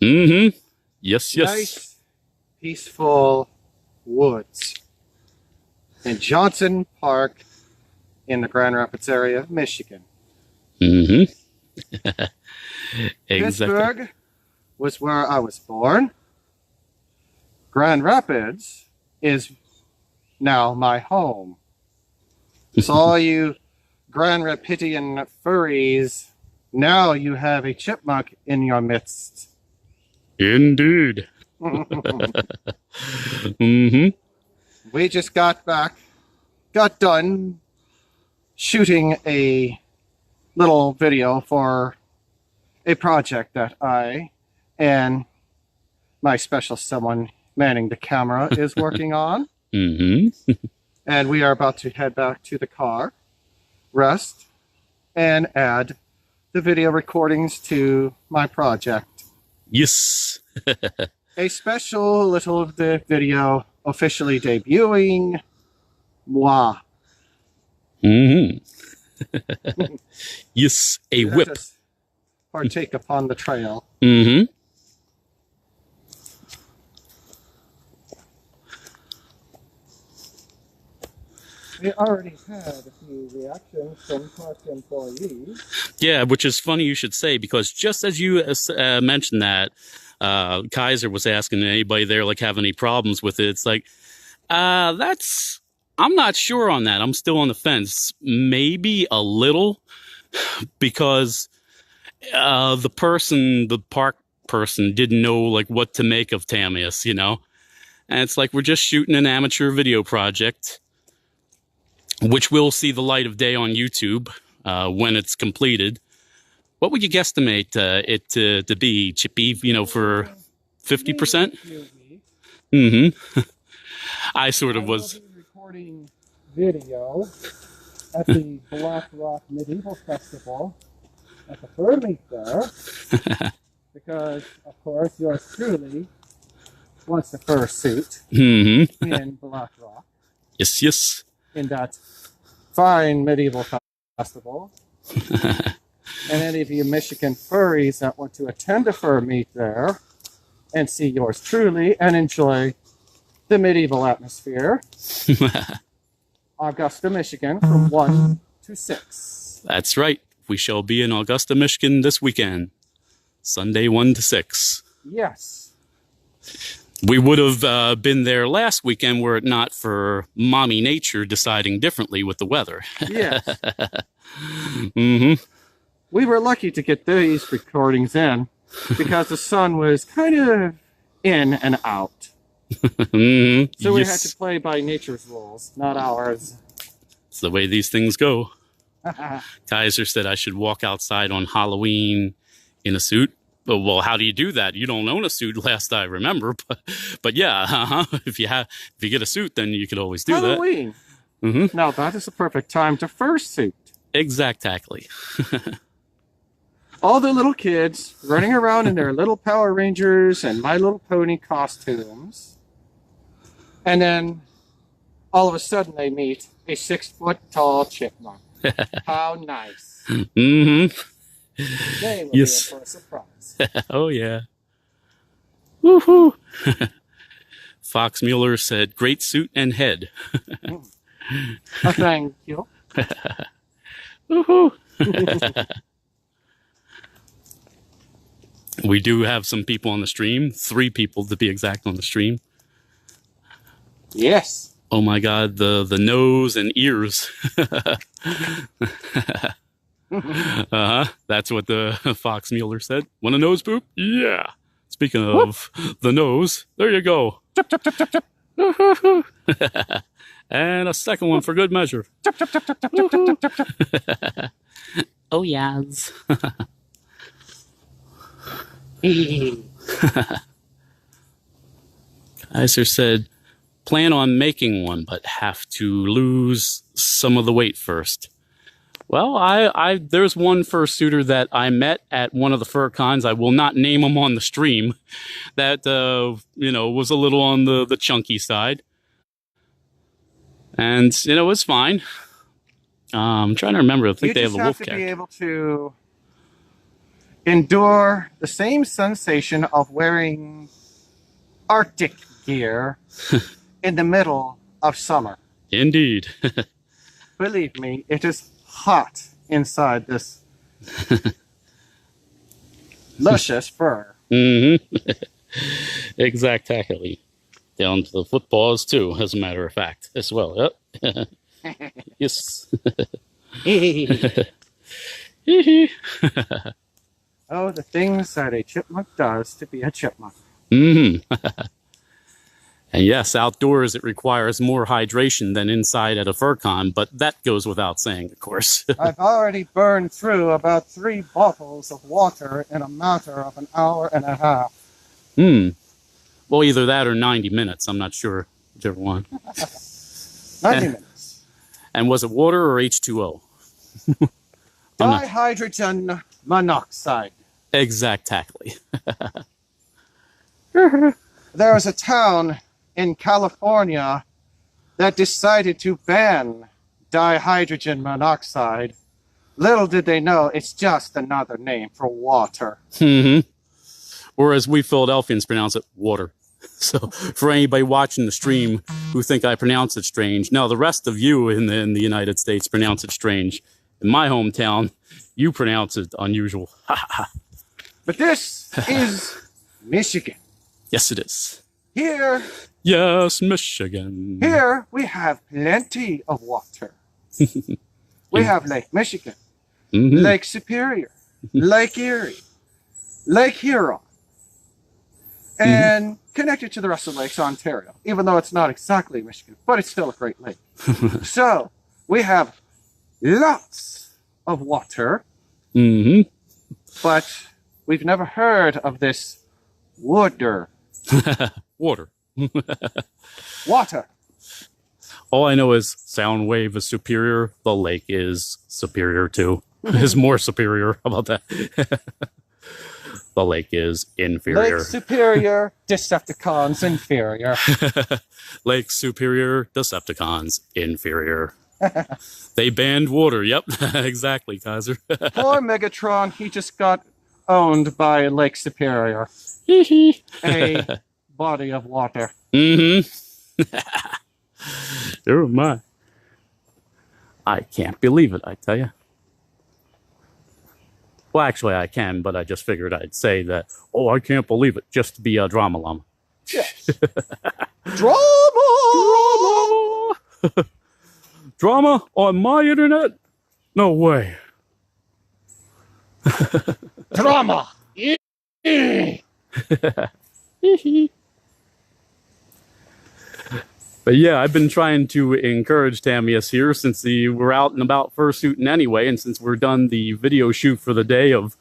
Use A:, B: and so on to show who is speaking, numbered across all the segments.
A: Mm-hmm. Yes, yes.
B: Nice, peaceful woods in Johnson Park in the Grand Rapids area of Michigan.
A: Mm-hmm. Exactly.
B: Pittsburgh was where I was born. Grand Rapids is now my home. So all you Grand Rapidian furries, now you have a chipmunk in your midst.
A: Indeed. Mm-hmm.
B: We just got done shooting a little video for a project that I and my special someone manning the camera is working on.
A: Mm-hmm.
B: And we are about to head back to the car, rest, and add the video recordings to my project.
A: Yes.
B: A special little video officially debuting moi.
A: Mm-hmm. Yes, a
B: Let
A: whip.
B: us partake upon the trail.
A: Mm-hmm.
B: We already had a few reactions from park employees.
A: Yeah, which is funny you should say, because just as you mentioned that, Kaiser was asking anybody there like have any problems with it. It's like, I'm not sure on that. I'm still on the fence. Maybe a little, because the park person didn't know like what to make of Tamias, And it's like, we're just shooting an amateur video project, which will see the light of day on YouTube when it's completed. What would you guesstimate it to be, Chippy, for 50%? Mm-hmm. I sort of was.
B: I will be recording video at the Black Rock Medieval Festival at the fur meet there. Because, of course, yours truly wants the fursuit in Black Rock.
A: Yes, yes.
B: In that fine medieval festival. And any of you Michigan furries that want to attend a fur meet there and see yours truly and enjoy the medieval atmosphere, Augusta, Michigan, from 1 to 6.
A: That's right. We shall be in Augusta, Michigan this weekend. Sunday, 1 to 6.
B: Yes.
A: We would have been there last weekend were it not for Mommy Nature deciding differently with the weather.
B: Yes.
A: Mm-hmm.
B: We were lucky to get these recordings in because the sun was kind of in and out.
A: Mm-hmm.
B: So we had to play by nature's rules, not ours.
A: It's the way these things go. Kaiser said I should walk outside on Halloween in a suit. Well, how do you do that? You don't own a suit, last I remember. But yeah, if you get a suit, then you could always do
B: Halloween.
A: that. Mm-hmm.
B: Now that is the perfect time to fursuit.
A: Exactly.
B: All the little kids running around in their little Power Rangers and My Little Pony costumes. And then all of a sudden they meet a 6-foot-tall chipmunk. How nice.
A: Mm-hmm.
B: They will be in for a surprise.
A: Oh, yeah. Woohoo. Fox Mueller said, great suit and head.
B: Oh, thank you.
A: Woohoo. We do have some people on the stream. 3 people to be exact on the stream.
B: Yes.
A: Oh my God, the nose and ears. That's what the Fox Mueller said. Want a nose poop? Yeah. Speaking of the nose, there you go. And a second one for good measure. Oh, yes. Kaiser said, plan on making one, but have to lose some of the weight first. Well, there's one fursuiter that I met at one of the fur cons. I will not name him on the stream. That was a little on the chunky side, and it was fine. I'm trying to remember. I think they have a wolf
B: You just have to
A: character.
B: be able to endure the same sensation of wearing Arctic gear in the middle of summer.
A: Indeed.
B: Believe me, it is hot inside this luscious fur.
A: Mm-hmm. Exactly. Down to the footballs too, as a matter of fact, as well. Yep. Yes.
B: Oh, the things that a chipmunk does to be a chipmunk.
A: Mm-hmm. And yes, outdoors it requires more hydration than inside at a fur con, but that goes without saying, of course.
B: I've already burned through about 3 bottles of water in a matter of an hour and a half.
A: Well, either that or 90 minutes. I'm not sure whichever one.
B: 90 minutes.
A: And was it water or H2O?
B: Dihydrogen monoxide.
A: Exactly.
B: There was a town in California that decided to ban dihydrogen monoxide. Little did they know, it's just another name for water.
A: Mm-hmm. Or as we Philadelphians pronounce it, water. So for anybody watching the stream who think I pronounce it strange, no, the rest of you in the United States pronounce it strange. In my hometown, you pronounce it unusual.
B: But this is Michigan.
A: Yes, it is.
B: Here,
A: yes, Michigan.
B: Here we have plenty of water. We have Lake Michigan, Lake Superior, Lake Erie, Lake Huron, and connected to the rest of Lakes Ontario, even though it's not exactly Michigan, but it's still a great lake. So we have lots of water, but we've never heard of this water.
A: Water.
B: Water.
A: All I know is sound wave is superior. The lake is superior too. Is more superior. How about that? The lake is inferior.
B: Lake Superior, Decepticons inferior.
A: Lake Superior, Decepticons inferior. They banned water. Yep, exactly, Kaiser.
B: Poor Megatron, he just got owned by Lake Superior. A body of water.
A: Oh my. I can't believe it, I tell you. Well, actually, I can, but I just figured I'd say that, oh, I can't believe it, just to be a drama llama.
B: Yes. Drama!
A: Drama! Drama on my internet? No way.
B: Drama!
A: But yeah, I've been trying to encourage Tamius here since we're out and about fursuiting anyway, and since we're done the video shoot for the day of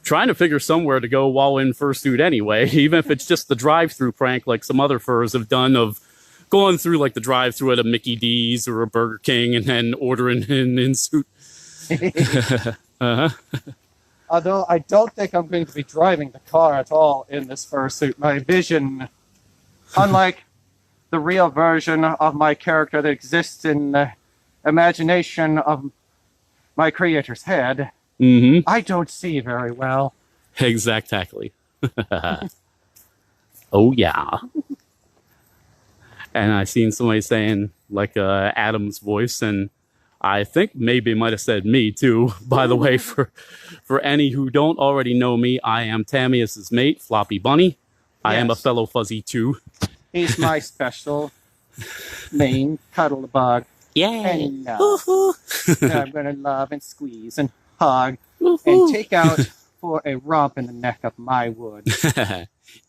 A: trying to figure somewhere to go while in fursuit anyway, even if it's just the drive-through prank like some other furs have done of going through like the drive-through at a Mickey D's or a Burger King and then ordering in suit.
B: Although I don't think I'm going to be driving the car at all in this fursuit. My vision, unlike the real version of my character that exists in the imagination of my creator's head, I don't see very well.
A: Exactly. Oh yeah. And I seen somebody saying like Adam's voice, and I think maybe might have said me too. By the way, for any who don't already know me, I am Tamius's mate, Floppy Bunny. I am a fellow fuzzy too.
B: He's my special main cuddle bug.
A: Yay!
B: And I'm gonna love and squeeze and hug and take out for a romp in the neck of my wood.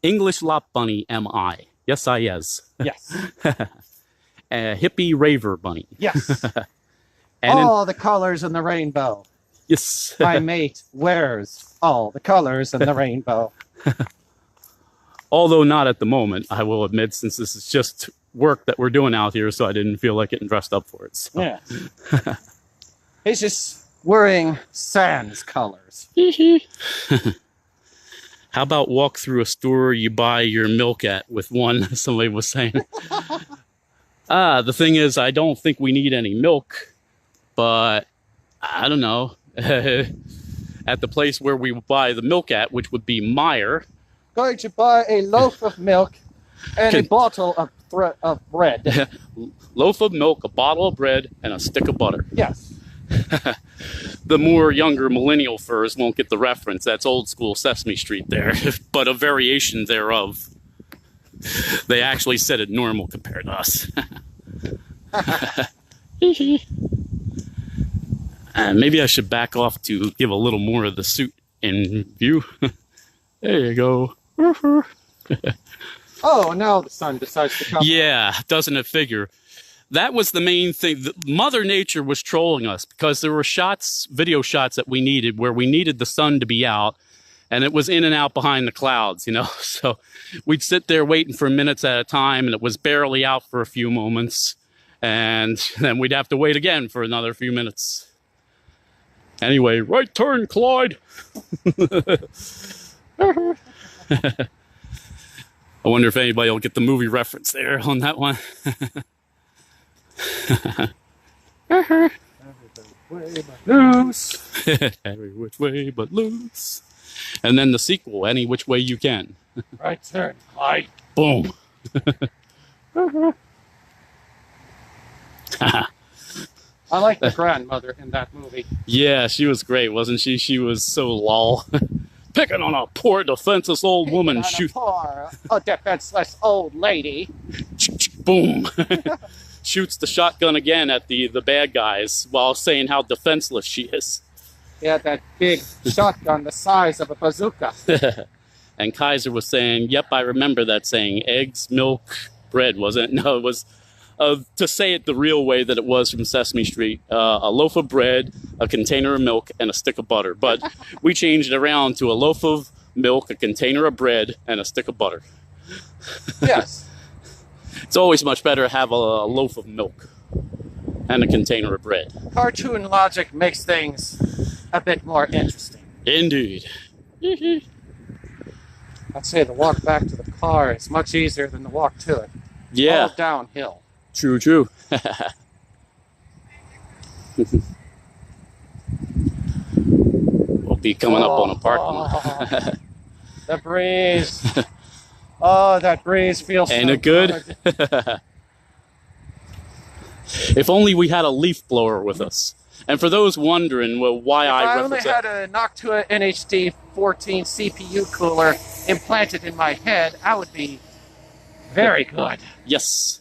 A: English Lop Bunny am I. Yes, I is.
B: Yes.
A: A hippie raver bunny.
B: Yes.
A: And
B: all the colors in the rainbow.
A: Yes.
B: My mate wears all the colors in the rainbow.
A: Although not at the moment, I will admit, since this is just work that we're doing out here, so I didn't feel like getting dressed up for it. So.
B: Yeah. He's just wearing sans colors.
A: How about walk through a store you buy your milk at with one, somebody was saying. The thing is, I don't think we need any milk, but I don't know. at the place where we buy the milk at, which would be Meyer.
B: Going to buy a loaf of milk and a bottle of bread.
A: Loaf of milk, a bottle of bread, and a stick of butter.
B: Yes.
A: The more younger millennial furs won't get the reference. That's old school Sesame Street there, but a variation thereof. They actually said it normal compared to us. Maybe I should back off to give a little more of the suit in view. There you go.
B: Oh, now the sun decides to come.
A: Yeah, doesn't it figure? That was the main thing. Mother Nature was trolling us because there were shots, video shots that we needed where we needed the sun to be out, and it was in and out behind the clouds, you know? So we'd sit there waiting for minutes at a time, and it was barely out for a few moments, and then we'd have to wait again for another few minutes. Anyway, right turn, Clyde. I wonder if anybody will get the movie reference there on that one.
B: Loose.
A: Every which way but loose. And then the sequel, Any Which Way You Can.
B: Right turn, Clyde.
A: Boom.
B: I like the grandmother in that movie.
A: Yeah, she was great, wasn't she? She was so lol. Picking on a poor defenseless old woman.
B: Shoot. A defenseless old lady.
A: Boom. Shoots the shotgun again at the bad guys while saying how defenseless she is.
B: Yeah, that big shotgun the size of a bazooka.
A: And Kaiser was saying, yep, I remember that saying. Eggs, milk, bread, wasn't it? No, it was, to say it the real way that it was from Sesame Street, a loaf of bread, a container of milk, and a stick of butter. But we changed it around to a loaf of milk, a container of bread, and a stick of butter.
B: Yes.
A: It's always much better to have a loaf of milk and a container of bread.
B: Cartoon logic makes things a bit more interesting.
A: Indeed.
B: I'd say the walk back to the car is much easier than the walk to it.
A: Yeah.
B: All downhill.
A: True, true. We'll be coming up on a parking lot.
B: The breeze. Oh, that breeze feels
A: Ain't
B: so
A: it good? If only we had a leaf blower with us. And for those wondering, well, why
B: I only had a Noctua NHD 14 CPU cooler implanted in my head, I would be very good.
A: Yes.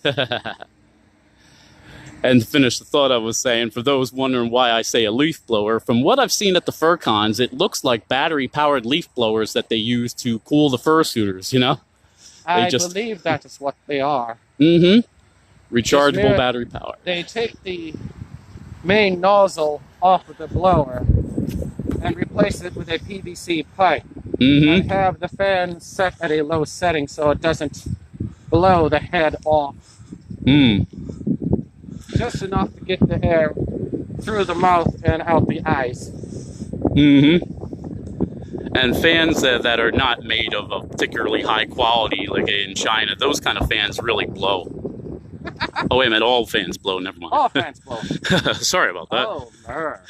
A: And to finish the thought I was saying, for those wondering why I say a leaf blower, from what I've seen at the fur cons, it looks like battery-powered leaf blowers that they use to cool the fursuiters, you know?
B: I believe that is what they are.
A: Mm-hmm. Rechargeable battery power.
B: They take the main nozzle off of the blower and replace it with a PVC pipe.
A: Mm-hmm.
B: And have the fan set at a low setting so it doesn't blow the head off.
A: Mm.
B: Just enough to get the air through the mouth and out the eyes.
A: Mm-hmm. And fans that are not made of a particularly high quality, like in China, those kind of fans really blow. Oh, wait a minute, all fans blow, never mind.
B: All fans blow.
A: Sorry about that.
B: Oh, mer.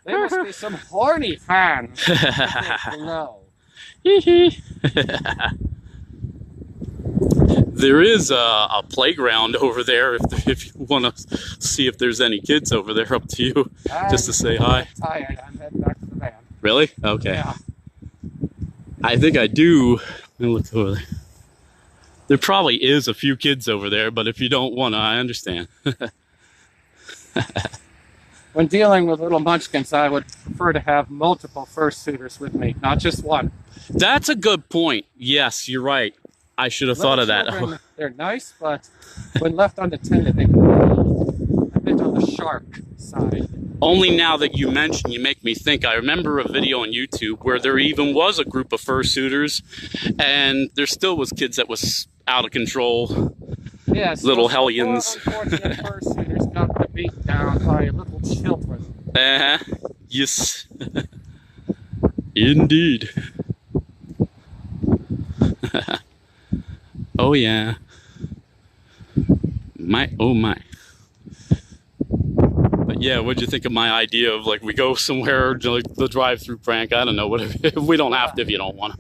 B: There must be some horny fans that blow.
A: There is a playground over there if you want to see if there's any kids over there. Up to you, just to say hi.
B: I'm tired. I'm heading back to the van.
A: Really? Okay.
B: Yeah.
A: I think I do. Let me look over there. There probably is a few kids over there, but if you don't want to, I understand.
B: When dealing with little munchkins, I would prefer to have multiple fursuiters with me, not just one.
A: That's a good point. Yes, you're right. I should have thought of that.
B: Children, they're nice, but when left unattended, they can be a bit on the sharp side.
A: Only now that you mention, you make me think. I remember a video on YouTube where there even was a group of fursuiters, and there still was kids that was out of control.
B: Yes,
A: little hellions.
B: Unfortunate fursuiters got beat down by little children.
A: Yes. Indeed. Oh yeah. My, oh my. But Yeah, what'd you think of my idea of like we go somewhere like the drive-through prank? I don't know. Whatever. We don't have to if you don't want to.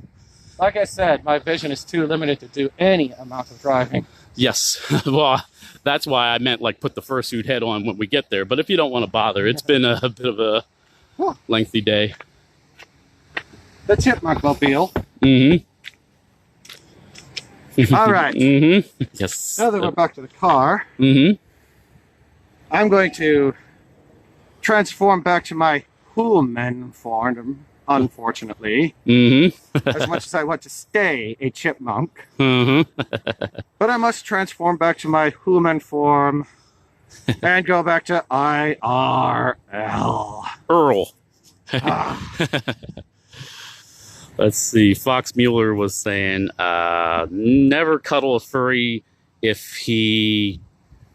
B: Like I said, my vision is too limited to do any amount of driving.
A: Yes. Well, that's why I meant like put the fursuit head on when we get there. But if you don't want to bother, it's been a bit of a lengthy day.
B: The chipmunk mobile.
A: Mm-hmm.
B: All right.
A: Mm-hmm. Yes.
B: Now that we're back to the car,
A: Mm-hmm.
B: I'm going to transform back to my human form, unfortunately.
A: Mm-hmm.
B: As much as I want to stay a chipmunk.
A: Mm-hmm.
B: But I must transform back to my human form and go back to IRL.
A: Earl.
B: Ah,
A: Let's see. Fox Mueller was saying, never cuddle a furry if he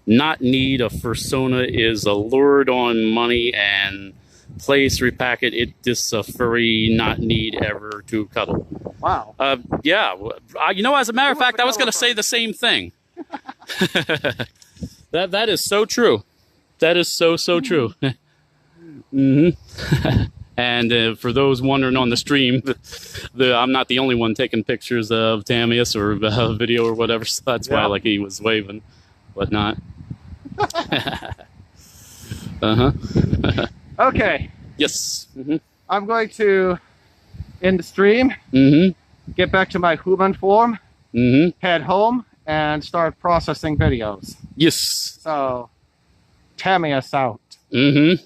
A: not need a fursona is allured on money and place repacket it this a furry not need ever to cuddle.
B: wow.
A: Yeah. You know, as a matter of fact, I was going to say the same thing. That is so true. That is so true. Mm-hmm. And for those wondering on the stream, I'm not the only one taking pictures of Tamius or video or whatever, so that's why like he was waving, whatnot. Uh-huh.
B: Okay.
A: Yes. Mm-hmm.
B: I'm going to end the stream,
A: Mm-hmm.
B: get back to my human form,
A: Mm-hmm.
B: head home, and start processing videos.
A: Yes.
B: So, Tamius out.
A: Mm-hmm.